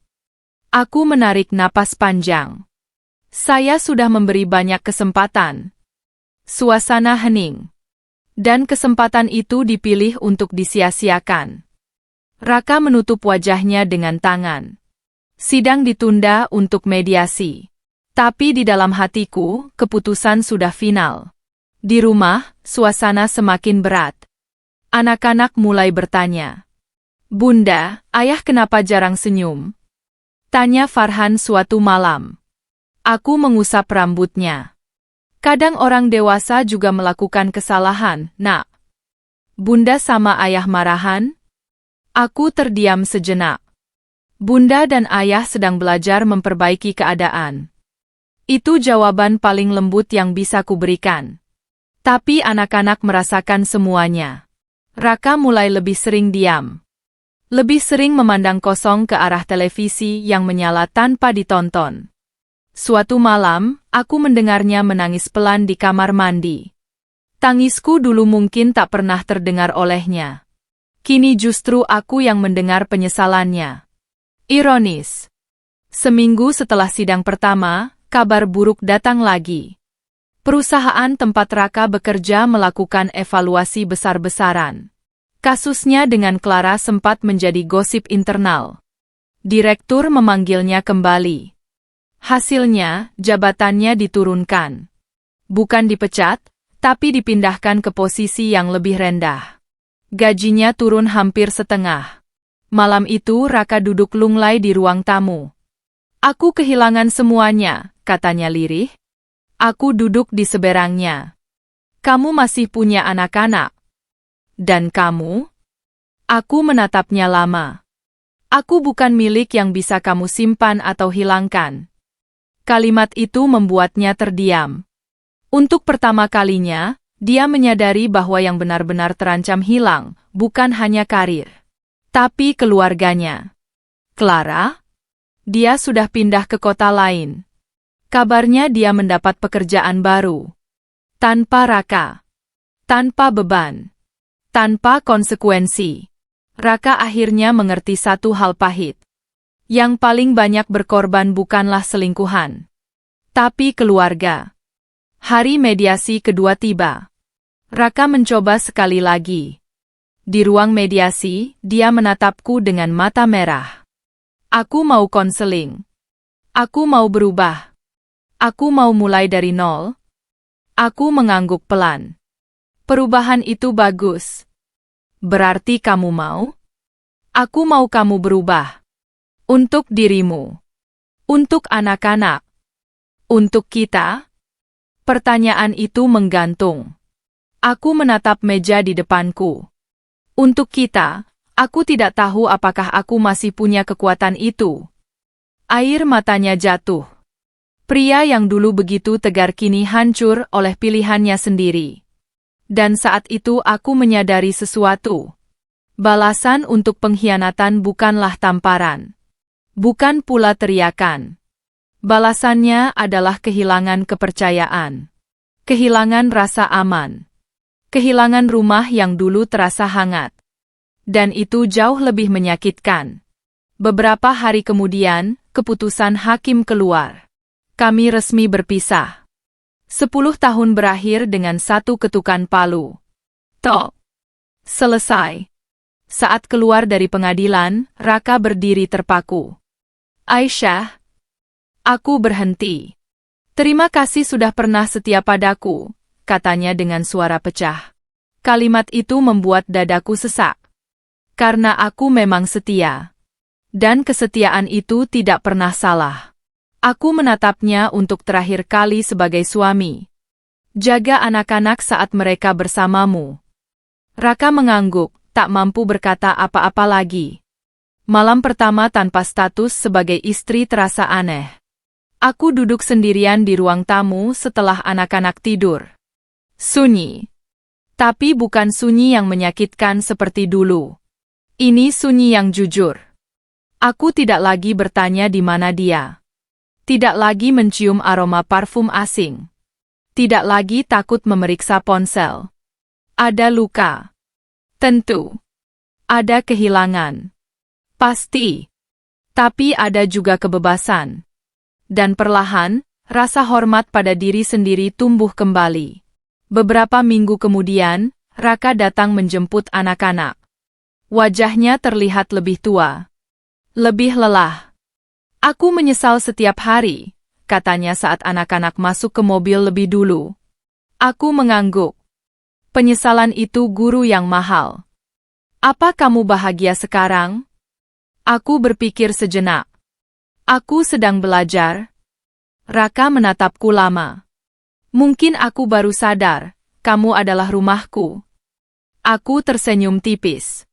Aku menarik napas panjang. Saya sudah memberi banyak kesempatan. Suasana hening. Dan kesempatan itu dipilih untuk disia-siakan. Raka menutup wajahnya dengan tangan. Sidang ditunda untuk mediasi. Tapi di dalam hatiku, keputusan sudah final. Di rumah, suasana semakin berat. Anak-anak mulai bertanya. Bunda, ayah kenapa jarang senyum? Tanya Farhan suatu malam. Aku mengusap rambutnya. Kadang orang dewasa juga melakukan kesalahan, Nak. Bunda sama ayah marahan? Aku terdiam sejenak. Bunda dan ayah sedang belajar memperbaiki keadaan. Itu jawaban paling lembut yang bisa kuberikan. Tapi anak-anak merasakan semuanya. Raka mulai lebih sering diam. Lebih sering memandang kosong ke arah televisi yang menyala tanpa ditonton. Suatu malam, aku mendengarnya menangis pelan di kamar mandi. Tangisku dulu mungkin tak pernah terdengar olehnya. Kini justru aku yang mendengar penyesalannya. Ironis. Seminggu setelah sidang pertama, kabar buruk datang lagi. Perusahaan tempat Raka bekerja melakukan evaluasi besar-besaran. Kasusnya dengan Clara sempat menjadi gosip internal. Direktur memanggilnya kembali. Hasilnya, jabatannya diturunkan. Bukan dipecat, tapi dipindahkan ke posisi yang lebih rendah. Gajinya turun hampir setengah. Malam itu Raka duduk lunglai di ruang tamu. Aku kehilangan semuanya, katanya lirih. Aku duduk di seberangnya. Kamu masih punya anak-anak. Dan kamu? Aku menatapnya lama. Aku bukan milik yang bisa kamu simpan atau hilangkan. Kalimat itu membuatnya terdiam. Untuk pertama kalinya, dia menyadari bahwa yang benar-benar terancam hilang, bukan hanya karir, tapi keluarganya. Clara? Dia sudah pindah ke kota lain. Kabarnya dia mendapat pekerjaan baru. Tanpa Raka. Tanpa beban. Tanpa konsekuensi. Raka akhirnya mengerti satu hal pahit. Yang paling banyak berkorban bukanlah selingkuhan, tapi keluarga. Hari mediasi kedua tiba. Raka mencoba sekali lagi. Di ruang mediasi, dia menatapku dengan mata merah. Aku mau konseling. Aku mau berubah. Aku mau mulai dari nol. Aku mengangguk pelan. Perubahan itu bagus. Berarti kamu mau? Aku mau kamu berubah. Untuk dirimu. Untuk anak-anak. Untuk kita? Pertanyaan itu menggantung. Aku menatap meja di depanku. Untuk kita, aku tidak tahu apakah aku masih punya kekuatan itu. Air matanya jatuh. Pria yang dulu begitu tegar kini hancur oleh pilihannya sendiri. Dan saat itu aku menyadari sesuatu. Balasan untuk pengkhianatan bukanlah tamparan. Bukan pula teriakan. Balasannya adalah kehilangan kepercayaan. Kehilangan rasa aman. Kehilangan rumah yang dulu terasa hangat. Dan itu jauh lebih menyakitkan. Beberapa hari kemudian, keputusan hakim keluar. Kami resmi berpisah. 10 tahun berakhir dengan satu ketukan palu. Tok. Selesai. Saat keluar dari pengadilan, Raka berdiri terpaku. Aisyah. Aku berhenti. Terima kasih sudah pernah setia padaku, katanya dengan suara pecah. Kalimat itu membuat dadaku sesak. Karena aku memang setia. Dan kesetiaan itu tidak pernah salah. Aku menatapnya untuk terakhir kali sebagai suami. Jaga anak-anak saat mereka bersamamu. Raka mengangguk, tak mampu berkata apa-apa lagi. Malam pertama tanpa status sebagai istri terasa aneh. Aku duduk sendirian di ruang tamu setelah anak-anak tidur. Sunyi. Tapi bukan sunyi yang menyakitkan seperti dulu. Ini sunyi yang jujur. Aku tidak lagi bertanya di mana dia. Tidak lagi mencium aroma parfum asing. Tidak lagi takut memeriksa ponsel. Ada luka. Tentu. Ada kehilangan. Pasti. Tapi ada juga kebebasan. Dan perlahan, rasa hormat pada diri sendiri tumbuh kembali. Beberapa minggu kemudian, Raka datang menjemput anak-anak. Wajahnya terlihat lebih tua. Lebih lelah. Aku menyesal setiap hari, katanya saat anak-anak masuk ke mobil lebih dulu. Aku mengangguk. Penyesalan itu guru yang mahal. Apa kamu bahagia sekarang? Aku berpikir sejenak. Aku sedang belajar. Raka menatapku lama. Mungkin aku baru sadar, kamu adalah rumahku. Aku tersenyum tipis.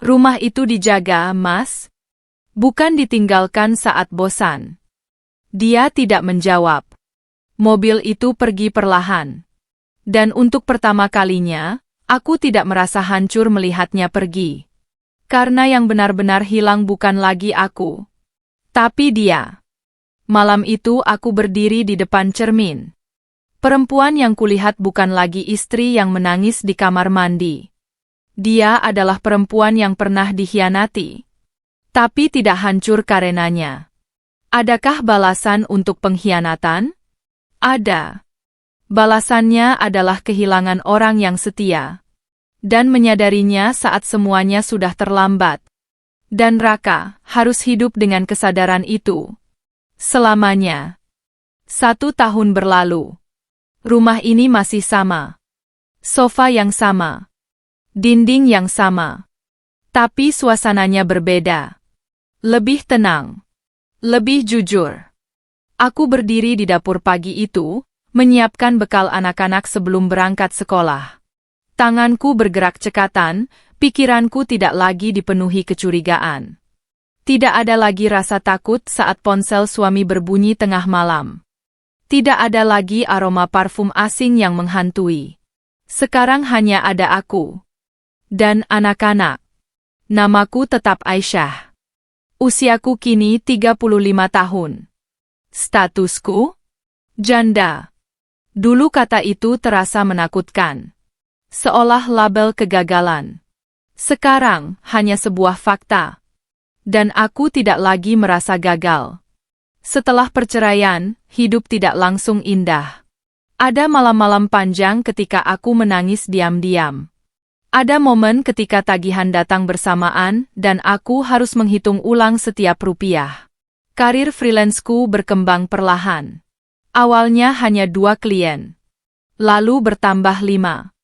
Rumah itu dijaga, Mas. Bukan ditinggalkan saat bosan. Dia tidak menjawab. Mobil itu pergi perlahan. Dan untuk pertama kalinya, aku tidak merasa hancur melihatnya pergi. Karena yang benar-benar hilang bukan lagi aku. Tapi dia. Malam itu aku berdiri di depan cermin. Perempuan yang kulihat bukan lagi istri yang menangis di kamar mandi. Dia adalah perempuan yang pernah dikhianati. Tapi tidak hancur karenanya. Adakah balasan untuk pengkhianatan? Ada. Balasannya adalah kehilangan orang yang setia. Dan menyadarinya saat semuanya sudah terlambat. Dan Raka harus hidup dengan kesadaran itu. Selamanya. 1 tahun berlalu. Rumah ini masih sama. Sofa yang sama. Dinding yang sama. Tapi suasananya berbeda. Lebih tenang. Lebih jujur. Aku berdiri di dapur pagi itu, menyiapkan bekal anak-anak sebelum berangkat sekolah. Tanganku bergerak cekatan, pikiranku tidak lagi dipenuhi kecurigaan. Tidak ada lagi rasa takut saat ponsel suami berbunyi tengah malam. Tidak ada lagi aroma parfum asing yang menghantui. Sekarang hanya ada aku. Dan anak-anak. Namaku tetap Aisyah. Usiaku kini 35 tahun. Statusku? Janda. Dulu kata itu terasa menakutkan. Seolah label kegagalan. Sekarang, hanya sebuah fakta. Dan aku tidak lagi merasa gagal. Setelah perceraian, hidup tidak langsung indah. Ada malam-malam panjang ketika aku menangis diam-diam. Ada momen ketika tagihan datang bersamaan dan aku harus menghitung ulang setiap rupiah. Karir freelanceku berkembang perlahan. Awalnya hanya 2 klien. Lalu bertambah 5.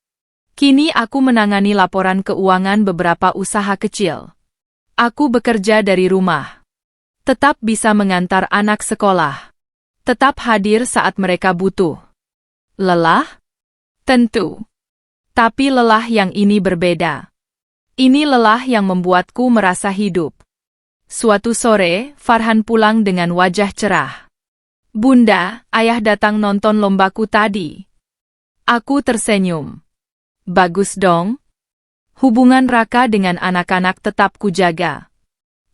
Kini aku menangani laporan keuangan beberapa usaha kecil. Aku bekerja dari rumah. Tetap bisa mengantar anak sekolah. Tetap hadir saat mereka butuh. Lelah? Tentu. Tapi lelah yang ini berbeda. Ini lelah yang membuatku merasa hidup. Suatu sore, Farhan pulang dengan wajah cerah. "Bunda, ayah datang nonton lombaku tadi." Aku tersenyum. Bagus dong. Hubungan Raka dengan anak-anak tetap kujaga.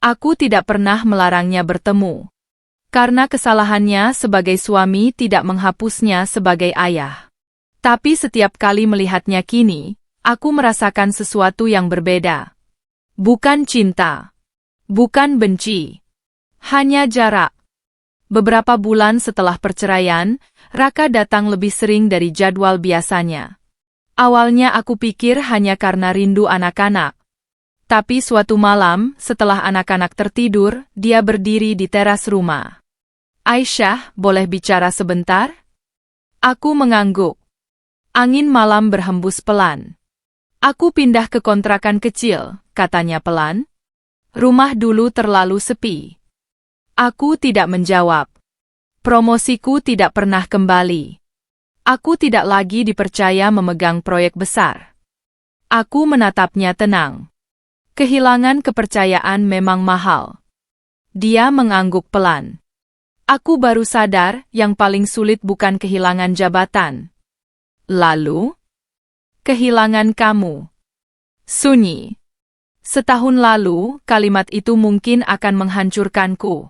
Aku tidak pernah melarangnya bertemu. Karena kesalahannya sebagai suami tidak menghapusnya sebagai ayah. Tapi setiap kali melihatnya kini, aku merasakan sesuatu yang berbeda. Bukan cinta. Bukan benci. Hanya jarak. Beberapa bulan setelah perceraian, Raka datang lebih sering dari jadwal biasanya. Awalnya aku pikir hanya karena rindu anak-anak. Tapi suatu malam, setelah anak-anak tertidur, dia berdiri di teras rumah. "Aisyah, boleh bicara sebentar?" Aku mengangguk. Angin malam berhembus pelan. "Aku pindah ke kontrakan kecil," katanya pelan. "Rumah dulu terlalu sepi." Aku tidak menjawab. Promosiku tidak pernah kembali. Aku tidak lagi dipercaya memegang proyek besar. Aku menatapnya tenang. Kehilangan kepercayaan memang mahal. Dia mengangguk pelan. Aku baru sadar yang paling sulit bukan kehilangan jabatan. Lalu? Kehilangan kamu. Sunyi. Setahun lalu, kalimat itu mungkin akan menghancurkanku.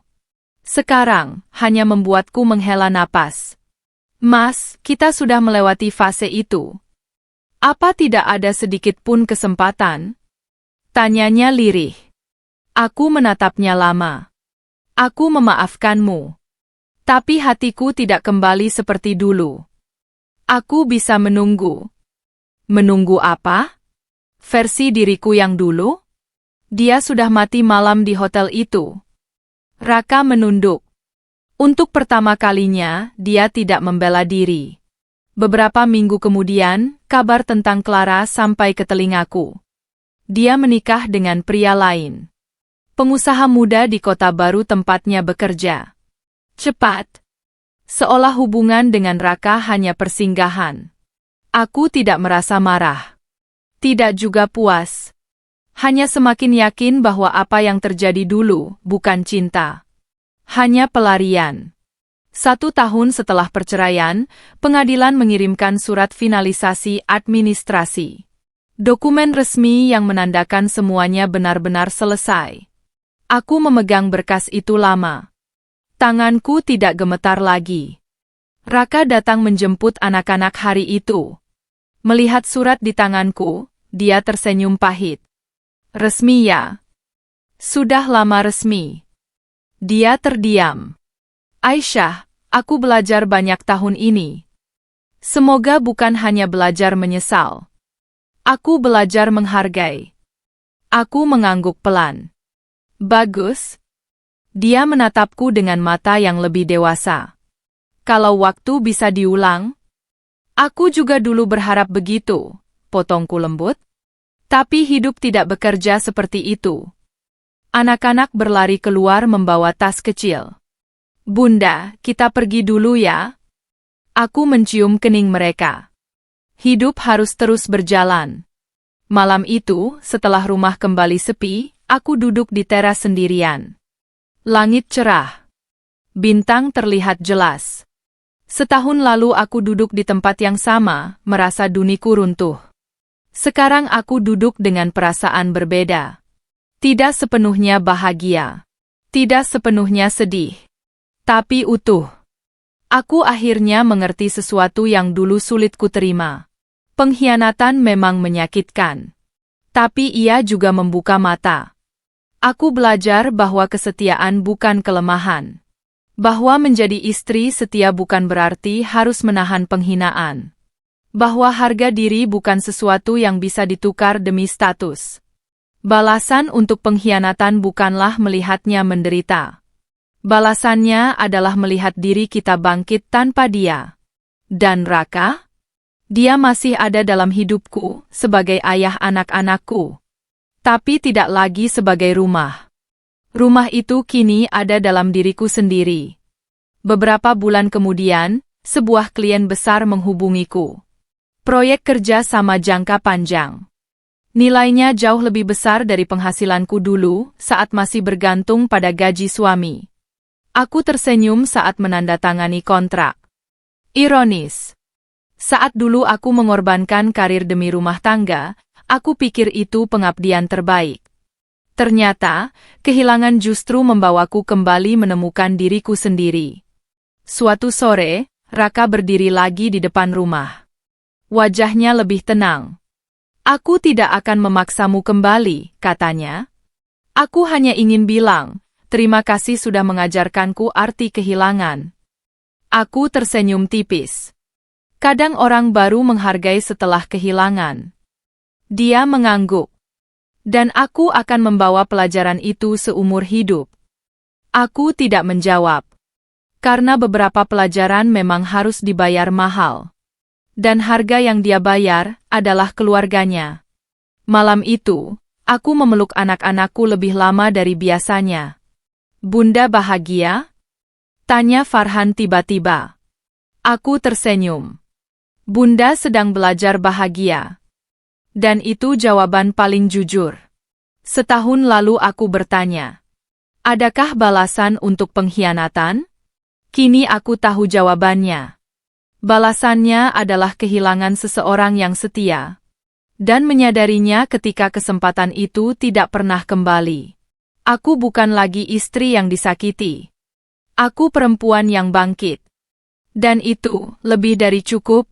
Sekarang, hanya membuatku menghela napas. "Mas, kita sudah melewati fase itu. Apa tidak ada sedikit pun kesempatan?" Tanyanya lirih. Aku menatapnya lama. "Aku memaafkanmu. Tapi hatiku tidak kembali seperti dulu. Aku bisa menunggu." "Menunggu apa? Versi diriku yang dulu?" "Dia sudah mati malam di hotel itu." Raka menunduk. Untuk pertama kalinya, dia tidak membela diri. Beberapa minggu kemudian, kabar tentang Clara sampai ke telingaku. Dia menikah dengan pria lain. Pengusaha muda di kota baru tempatnya bekerja. Cepat. Seolah hubungan dengan Raka hanya persinggahan. Aku tidak merasa marah. Tidak juga puas. Hanya semakin yakin bahwa apa yang terjadi dulu bukan cinta. Hanya pelarian. 1 tahun setelah perceraian, pengadilan mengirimkan surat finalisasi administrasi. Dokumen resmi yang menandakan semuanya benar-benar selesai. Aku memegang berkas itu lama. Tanganku tidak gemetar lagi. Raka datang menjemput anak-anak hari itu. Melihat surat di tanganku, dia tersenyum pahit. "Resmi ya?" "Sudah lama resmi." Dia terdiam. "Aisyah, aku belajar banyak tahun ini. Semoga bukan hanya belajar menyesal. Aku belajar menghargai." Aku mengangguk pelan. "Bagus." Dia menatapku dengan mata yang lebih dewasa. "Kalau waktu bisa diulang?" "Aku juga dulu berharap begitu," potongku lembut. Tapi hidup tidak bekerja seperti itu. Anak-anak berlari keluar membawa tas kecil. "Bunda, kita pergi dulu ya." Aku mencium kening mereka. Hidup harus terus berjalan. Malam itu, setelah rumah kembali sepi, aku duduk di teras sendirian. Langit cerah. Bintang terlihat jelas. Setahun lalu aku duduk di tempat yang sama, merasa duniku runtuh. Sekarang aku duduk dengan perasaan berbeda. Tidak sepenuhnya bahagia. Tidak sepenuhnya sedih. Tapi utuh. Aku akhirnya mengerti sesuatu yang dulu sulit ku terima. Pengkhianatan memang menyakitkan. Tapi ia juga membuka mata. Aku belajar bahwa kesetiaan bukan kelemahan. Bahwa menjadi istri setia bukan berarti harus menahan penghinaan. Bahwa harga diri bukan sesuatu yang bisa ditukar demi status. Balasan untuk pengkhianatan bukanlah melihatnya menderita. Balasannya adalah melihat diri kita bangkit tanpa dia. Dan Raka? Dia masih ada dalam hidupku sebagai ayah anak-anakku. Tapi tidak lagi sebagai rumah. Rumah itu kini ada dalam diriku sendiri. Beberapa bulan kemudian, sebuah klien besar menghubungiku. Proyek kerja sama jangka panjang. Nilainya jauh lebih besar dari penghasilanku dulu saat masih bergantung pada gaji suami. Aku tersenyum saat menandatangani kontrak. Ironis. Saat dulu aku mengorbankan karir demi rumah tangga, aku pikir itu pengabdian terbaik. Ternyata, kehilangan justru membawaku kembali menemukan diriku sendiri. Suatu sore, Raka berdiri lagi di depan rumah. Wajahnya lebih tenang. Aku tidak akan memaksamu kembali, katanya. Aku hanya ingin bilang, terima kasih sudah mengajarkanku arti kehilangan. Aku tersenyum tipis. Kadang orang baru menghargai setelah kehilangan. Dia mengangguk. Dan aku akan membawa pelajaran itu seumur hidup. Aku tidak menjawab. Karena beberapa pelajaran memang harus dibayar mahal. Dan harga yang dia bayar adalah keluarganya. Malam itu, aku memeluk anak-anakku lebih lama dari biasanya. Bunda bahagia? Tanya Farhan tiba-tiba. Aku tersenyum. Bunda sedang belajar bahagia. Dan itu jawaban paling jujur. Setahun lalu aku bertanya, adakah balasan untuk pengkhianatan? Kini aku tahu jawabannya. Balasannya adalah kehilangan seseorang yang setia. Dan menyadarinya ketika kesempatan itu tidak pernah kembali. Aku bukan lagi istri yang disakiti. Aku perempuan yang bangkit. Dan itu lebih dari cukup